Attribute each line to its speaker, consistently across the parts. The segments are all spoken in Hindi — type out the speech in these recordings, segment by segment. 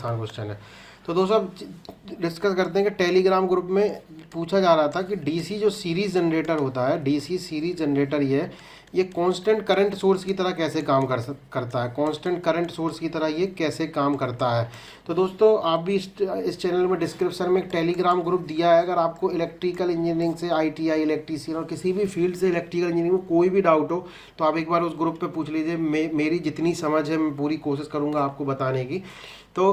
Speaker 1: आसान क्वेश्चन है। तो दोस्तों अब डिस्कस करते हैं कि टेलीग्राम ग्रुप में पूछा जा रहा था कि डीसी जो सीरीज जनरेटर होता है, डीसी सीरीज जनरेटर ये कांस्टेंट करंट सोर्स की तरह कैसे काम करता है, कांस्टेंट करंट सोर्स की तरह ये कैसे काम करता है। तो दोस्तों आप भी इस चैनल में डिस्क्रिप्शन में एक टेलीग्राम ग्रुप दिया है। अगर आपको इलेक्ट्रिकल इंजीनियरिंग से आईटीआई इलेक्ट्रीशियन और किसी भी फील्ड से इलेक्ट्रिकल इंजीनियरिंग में कोई भी डाउट हो तो आप एक बार उस ग्रुप पे पूछ लीजिए। मेरी जितनी समझ है मैं पूरी कोशिश करूँगा आपको बताने की। तो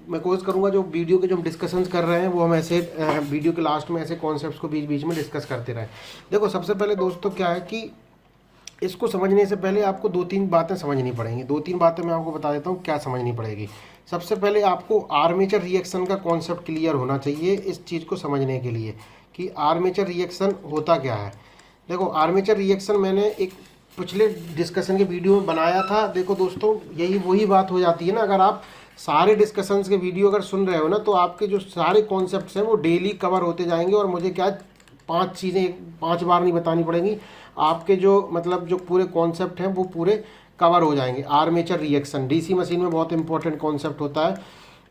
Speaker 1: मैं कोशिश करूँगा जो वीडियो के जो हम डिस्कशंस कर रहे हैं वो हम ऐसे वीडियो के लास्ट में ऐसे कॉन्सेप्ट्स को बीच बीच में डिस्कस करते रहें। देखो सबसे पहले दोस्तों क्या है कि इसको समझने से पहले आपको दो तीन बातें समझनी पड़ेंगी। दो तीन बातें मैं आपको बता देता हूँ क्या समझनी पड़ेगी। सबसे पहले आपको आर्मेचर रिएक्शन का कॉन्सेप्ट क्लियर होना चाहिए इस चीज़ को समझने के लिए कि आर्मेचर रिएक्शन होता क्या है। देखो आर्मेचर रिएक्शन मैंने एक पिछले डिस्कशन के वीडियो में बनाया था। देखो दोस्तों यही वही बात हो जाती है ना, अगर आप सारे डिस्कशंस के वीडियो अगर सुन रहे हो ना तो आपके जो सारे कॉन्सेप्ट्स हैं वो डेली कवर होते जाएंगे और मुझे क्या 5 बार नहीं बतानी पड़ेंगी। आपके जो मतलब जो पूरे कॉन्सेप्ट हैं वो पूरे कवर हो जाएंगे। आर्मेचर रिएक्शन डीसी मशीन में बहुत इंपॉर्टेंट कॉन्सेप्ट होता है।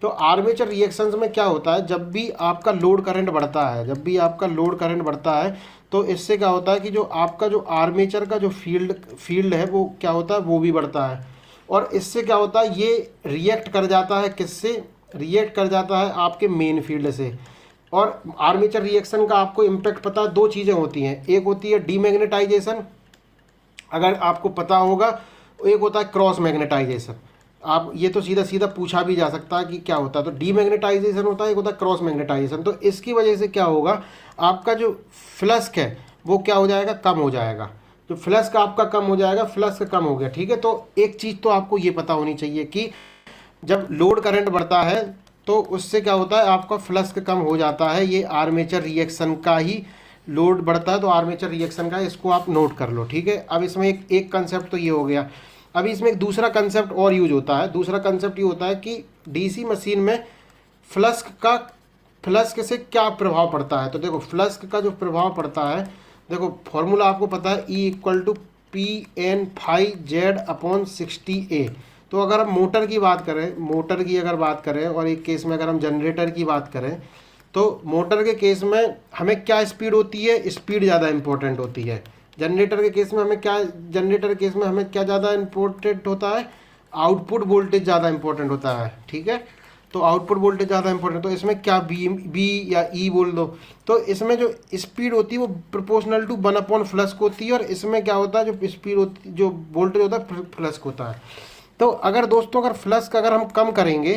Speaker 1: तो आर्मेचर रिएक्शंस में क्या होता है, जब भी आपका लोड करंट बढ़ता है, जब भी आपका लोड करंट बढ़ता है तो इससे क्या होता है कि जो आपका जो आर्मेचर का जो फील्ड है वो क्या होता है, वो भी बढ़ता है। और इससे क्या होता है, ये रिएक्ट कर जाता है किससे, रिएक्ट कर जाता है आपके मेन फील्ड से। और आर्मेचर रिएक्शन का आपको इम्पैक्ट पता है, दो चीज़ें होती हैं, एक होती है डीमैग्नेटाइजेशन अगर आपको पता होगा, एक होता है क्रॉस मैग्नेटाइजेशन। आप ये तो सीधा सीधा पूछा भी जा सकता है कि क्या होता है, तो डीमैग्नेटाइजेशन होता है, एक होता है क्रॉस मैग्नेटाइजेशन। तो इसकी वजह से क्या होगा, आपका जो फ्लक्स है वो क्या हो जाएगा, कम हो जाएगा। जो फ्लक्स का आपका कम हो जाएगा, फ्लक्स कम हो गया, ठीक है। तो एक चीज़ तो आपको ये पता होनी चाहिए कि जब लोड करंट बढ़ता है तो उससे क्या होता है, आपका फ्लक्स कम हो जाता है। ये आर्मेचर रिएक्शन का ही लोड बढ़ता है तो आर्मेचर रिएक्शन का, इसको आप नोट कर लो, ठीक है। अब इसमें एक कंसेप्ट तो ये हो गया। अभी इसमें एक दूसरा कंसेप्ट और यूज होता है। दूसरा कंसेप्ट ये होता है कि डीसी मशीन में फ्लक्स से क्या प्रभाव पड़ता है। तो देखो फ्लक्स का जो प्रभाव पड़ता है, देखो फॉर्मूला आपको पता है, E = P/N/Z/60A। तो अगर हम मोटर की बात करें, मोटर की अगर बात करें और एक केस में अगर हम जनरेटर की बात करें तो मोटर के केस में हमें क्या स्पीड होती है, स्पीड ज़्यादा इंपॉर्टेंट होती है। जनरेटर के केस में हमें क्या, जनरेटर के केस में हमें क्या ज़्यादा इंपॉर्टेंट होता है, आउटपुट वोल्टेज ज़्यादा इंपॉर्टेंट होता है, ठीक है। तो आउटपुट वोल्टेज ज़्यादा इंपॉर्टेंट, तो इसमें क्या बी या ई बोल दो। तो इसमें जो स्पीड होती है वो प्रोपोर्शनल टू 1/फ्लक्स होती है और इसमें क्या होता है, जो स्पीड होती, जो वोल्टेज होता है फ्लक्स होता है। तो अगर दोस्तों अगर फ्लक्स का अगर हम कम करेंगे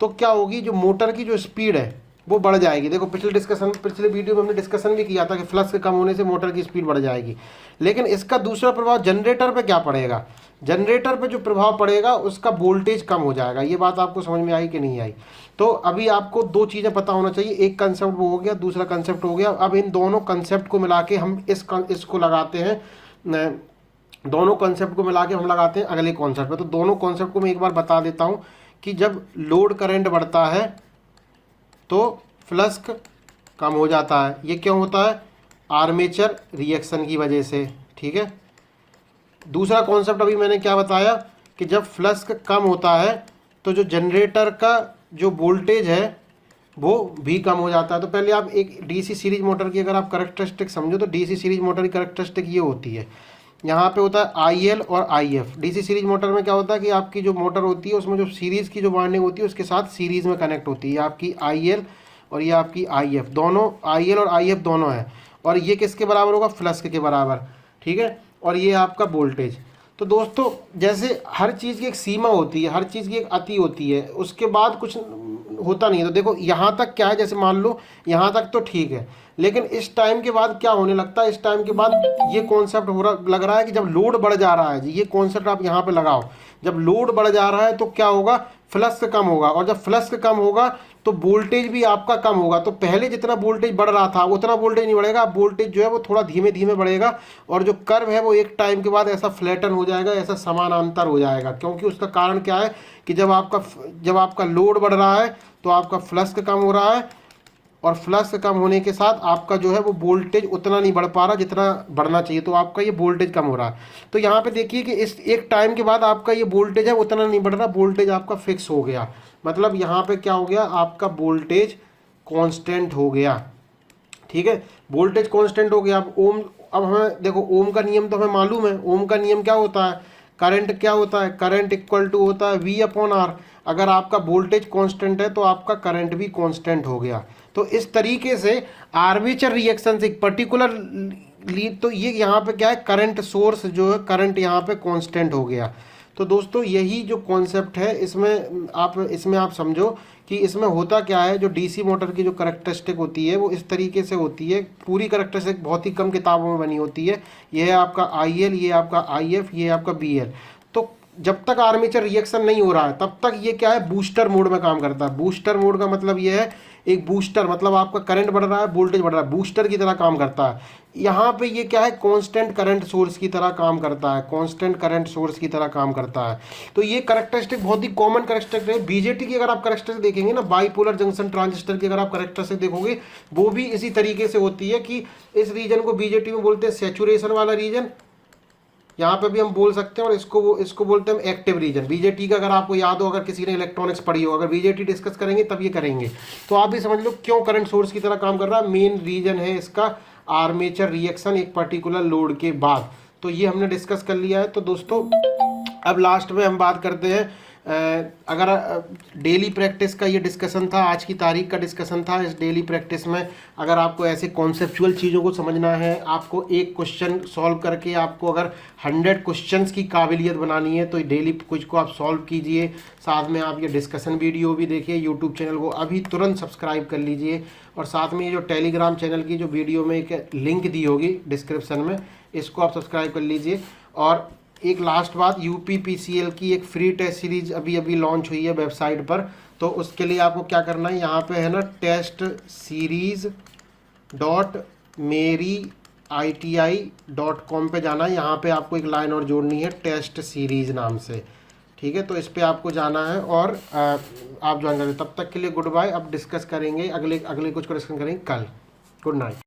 Speaker 1: तो क्या होगी, जो मोटर की जो स्पीड है वो बढ़ जाएगी। देखो पिछले वीडियो में हमने डिस्कशन भी किया था कि फ्लक्स के कम होने से मोटर की स्पीड बढ़ जाएगी। लेकिन इसका दूसरा प्रभाव जनरेटर पे क्या पड़ेगा, जनरेटर पे जो प्रभाव पड़ेगा उसका वोल्टेज कम हो जाएगा। ये बात आपको समझ में आई कि नहीं आई। तो अभी आपको दो चीज़ें पता होना चाहिए, एक कंसेप्ट वो हो गया, दूसरा कंसेप्ट हो गया। अब इन दोनों कंसेप्ट को मिला के हम इसको लगाते हैं, दोनों कॉन्सेप्ट को मिला के हम लगाते हैं अगले कॉन्सेप्ट पे। तो दोनों कॉन्सेप्ट को मैं एक बार बता देता हूँ कि जब लोड करंट बढ़ता है तो फ्लक्स कम हो जाता है। ये क्यों होता है, आर्मेचर रिएक्शन की वजह से, ठीक है। दूसरा कॉन्सेप्ट अभी मैंने क्या बताया कि जब फ्लक्स कम होता है तो जो जनरेटर का जो वोल्टेज है वो भी कम हो जाता है। तो पहले आप एक डीसी सीरीज मोटर की अगर आप कैरेक्टरिस्टिक समझो तो डीसी सीरीज मोटर की कैरेक्टरिस्टिक ये होती है, यहाँ पे होता है IL और IF। डीसी सीरीज मोटर में क्या होता है कि आपकी जो मोटर होती है उसमें जो सीरीज़ की जो वाइंडिंग होती है उसके साथ सीरीज़ में कनेक्ट होती है आपकी IL और ये आपकी IF, दोनों IL और IF दोनों है। और ये किसके बराबर होगा, फ्लक्स के बराबर, ठीक है। और ये आपका वोल्टेज। तो दोस्तों जैसे हर चीज़ की एक सीमा होती है, हर चीज़ की एक अति होती है, उसके बाद कुछ होता नहीं है। तो देखो यहाँ तक क्या है, जैसे मान लो यहाँ तक तो ठीक है, लेकिन इस टाइम के बाद क्या होने लगता है, इस टाइम के बाद ये कॉन्सेप्ट हो रहा लग रहा है कि जब लोड बढ़ जा रहा है, ये कॉन्सेप्ट आप यहाँ पे लगाओ, जब लोड बढ़ जा रहा है तो क्या होगा, फ्लक्स कम होगा। और जब फ्लक्स कम होगा तो वोल्टेज भी आपका कम होगा। तो पहले जितना वोल्टेज बढ़ रहा था उतना वोल्टेज नहीं बढ़ेगा, वोल्टेज जो है वो थोड़ा धीमे धीमे बढ़ेगा और जो कर्व है वो एक टाइम के बाद ऐसा फ्लैटन हो जाएगा, ऐसा समानांतर हो जाएगा। क्योंकि उसका कारण क्या है कि जब आपका लोड बढ़ रहा है तो आपका फ्लक्स कम हो रहा है और फ्लक्स कम होने के साथ आपका जो है वो वोल्टेज उतना नहीं बढ़ पा रहा जितना बढ़ना चाहिए, तो आपका ये वोल्टेज कम हो रहा है। तो यहाँ पे देखिए कि इस एक टाइम के बाद आपका ये वोल्टेज है उतना नहीं बढ़ रहा, वोल्टेज आपका फिक्स हो गया। मतलब यहाँ पे क्या हो गया, आपका वोल्टेज कांस्टेंट हो गया। ठीक है, वोल्टेज कांस्टेंट हो गया। अब हमें देखो ओम का नियम तो हमें मालूम है। ओम का नियम क्या होता है, करंट क्या होता है, करंट इक्वल टू होता है V अपॉन R। अगर आपका वोल्टेज कांस्टेंट है तो आपका करंट भी कांस्टेंट हो गया। तो इस तरीके से आर्मेचर रिएक्शन से पर्टिकुलर लीड, तो ये यहाँ पे क्या है, करंट सोर्स जो है, करंट यहाँ पे कांस्टेंट हो गया। तो दोस्तों यही जो कॉन्सेप्ट है इसमें आप समझो कि इसमें होता क्या है। जो डीसी मोटर की जो करैक्टरिस्टिक होती है वो इस तरीके से होती है, पूरी करैक्टरिस्टिक बहुत ही कम किताबों में बनी होती है। ये है आपका IL, ये आपका IF, ये आपका BL। तो जब तक आर्मेचर रिएक्शन नहीं हो रहा है तब तक ये क्या है, बूस्टर मोड में काम करता है। बूस्टर मोड का मतलब ये है, एक बूस्टर मतलब आपका करंट बढ़ रहा है, वोल्टेज बढ़ रहा है, बूस्टर की तरह काम करता है। यहाँ पे ये क्या है, कांस्टेंट करंट सोर्स की तरह काम करता है, कांस्टेंट करंट सोर्स की तरह काम करता है। तो ये करैक्टरिस्टिक बहुत ही कॉमन करैक्टरिस्टिक है। बीजेटी की अगर आप करैक्टरिस्टिक देखेंगे ना, बाइपोलर जंक्शन ट्रांजिस्टर की अगर आप करैक्टरिस्टिक देखोगे, वो भी इसी तरीके से होती है कि इस रीजन को बीजेटी में बोलते हैं सैचुरेशन वाला रीजन, यहाँ पे भी हम बोल सकते हैं, और इसको बोलते हैं एक्टिव रीजन। बीजेटी का अगर आपको याद हो, अगर किसी ने इलेक्ट्रॉनिक्स पढ़ी हो, अगर बीजेटी डिस्कस करेंगे तब ये करेंगे, तो आप भी समझ लो क्यों करंट सोर्स की तरह काम कर रहा है। मेन रीजन है इसका आर्मेचर रिएक्शन एक पर्टिकुलर लोड के बाद। तो ये हमने डिस्कस कर लिया है। तो दोस्तों अब लास्ट में हम बात करते हैं, अगर डेली प्रैक्टिस का ये डिस्कशन था, आज की तारीख का डिस्कशन था। इस डेली प्रैक्टिस में अगर आपको ऐसे कॉन्सेप्चुअल चीज़ों को समझना है, आपको एक क्वेश्चन सॉल्व करके आपको अगर 100 क्वेश्चंस की काबिलियत बनानी है, तो डेली कुछ को आप सॉल्व कीजिए। साथ में आप ये डिस्कशन वीडियो भी देखिए। यूट्यूब चैनल को अभी तुरंत सब्सक्राइब कर लीजिए, और साथ में ये जो टेलीग्राम चैनल की जो वीडियो में एक लिंक दी होगी डिस्क्रिप्शन में, इसको आप सब्सक्राइब कर लीजिए। और एक लास्ट बात, UPPCL की एक फ्री टेस्ट सीरीज अभी लॉन्च हुई है वेबसाइट पर। तो उसके लिए आपको क्या करना है, यहाँ पे है ना testseries.meri.iti.com पे जाना है। यहाँ पे आपको एक लाइन और जोड़नी है, टेस्ट सीरीज नाम से। ठीक है, तो इस पे आपको जाना है और आप ज्वाइन करें। तब तक के लिए गुड बाय। अब डिस्कस करेंगे अगले कुछ को डिस्कस करेंगे कल। Good night.